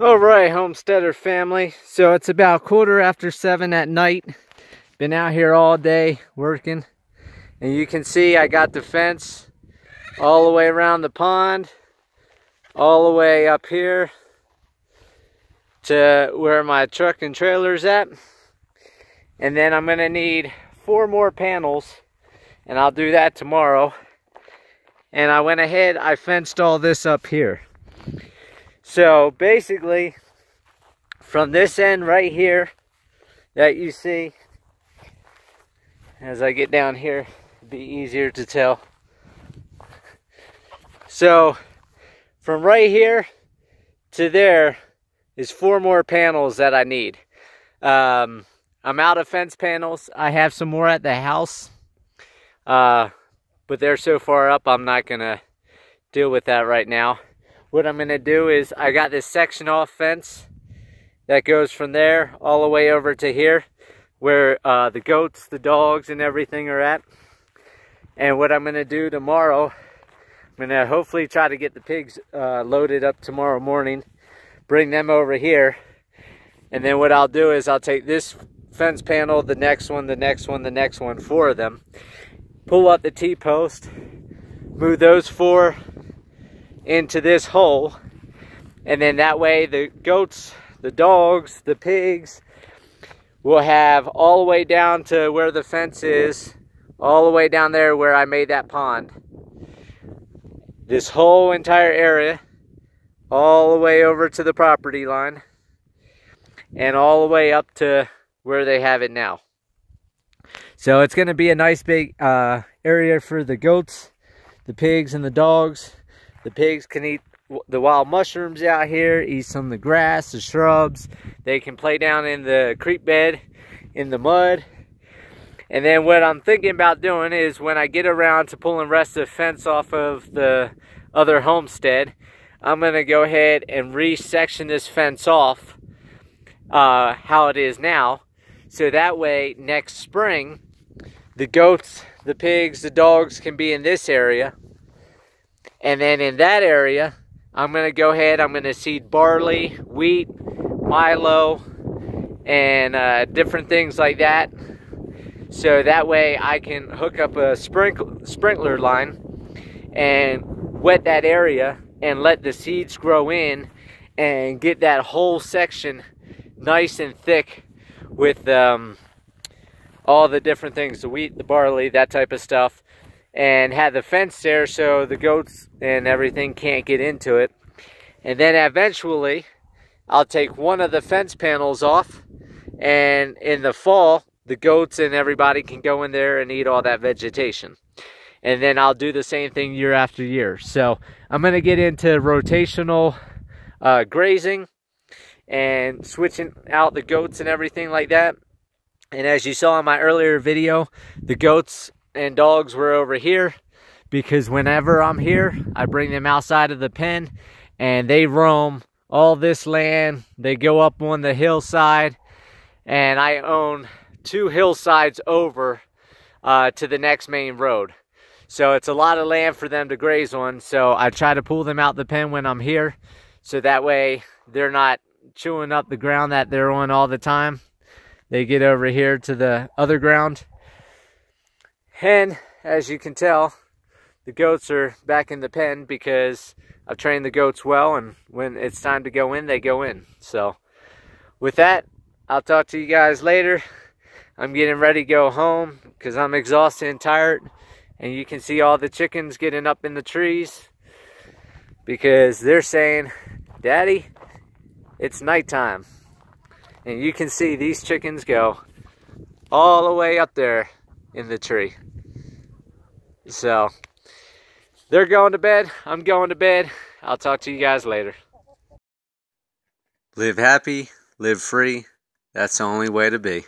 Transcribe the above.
All right, homesteader family. So it's about 7:15 at night. Been out here all day working. And you can see I got the fence all the way around the pond, all the way up here to where my truck and trailer's at. And then I'm gonna need 4 more panels, and I'll do that tomorrow. And I went ahead, I fenced all this up here. So basically, from this end right here that you see, as I get down here, it'll be easier to tell. So from right here to there is 4 more panels that I need. I'm out of fence panels. I have some more at the house, but they're so far up I'm not gonna deal with that right now. What I'm gonna do is, I got this section off fence that goes from there all the way over to here where the goats, the dogs, and everything are at. And what I'm gonna do tomorrow, I'm gonna hopefully try to get the pigs loaded up tomorrow morning, bring them over here, and then what I'll do is I'll take this fence panel, the next one, the next one, the next one, 4 of them, pull up the T-post, move those 4 into this hole, and then that way the goats, the dogs, the pigs will have all the way down to where the fence is, all the way down there where I made that pond. This whole entire area, all the way over to the property line, and all the way up to where they have it now. So it's going to be a nice big area for the goats, the pigs, and the dogs. The pigs can eat the wild mushrooms out here, eat some of the grass, the shrubs. They can play down in the creek bed, in the mud. And then what I'm thinking about doing is, when I get around to pulling the rest of the fence off of the other homestead, I'm going to go ahead and re-section this fence off how it is now. So that way, next spring, the goats, the pigs, the dogs can be in this area. And then in that area, I'm going to go ahead, I'm going to seed barley, wheat, milo, and different things like that. So that way I can hook up a sprinkler line and wet that area and let the seeds grow in and get that whole section nice and thick with all the different things, the wheat, the barley, that type of stuff. And have the fence there so the goats and everything can't get into it. And then eventually I'll take one of the fence panels off, and in the fall the goats and everybody can go in there and eat all that vegetation. And then I'll do the same thing year after year. So I'm going to get into rotational grazing and switching out the goats and everything like that. And as you saw in my earlier video, the goats and dogs were over here because whenever I'm here, I bring them outside of the pen and they roam all this land. They go up on the hillside, and I own 2 hillsides over to the next main road. So it's a lot of land for them to graze on. So I try to pull them out the pen when I'm here, so that way they're not chewing up the ground that they're on all the time. They get over here to the other ground. And as you can tell, the goats are back in the pen because I've trained the goats well, and when it's time to go in, they go in. So with that, I'll talk to you guys later. I'm getting ready to go home because I'm exhausted and tired. And you can see all the chickens getting up in the trees because they're saying, "Daddy, it's nighttime." And you can see these chickens go all the way up there in the tree. So they're going to bed, I'm going to bed. I'll talk to you guys later. Live happy, live free. That's the only way to be.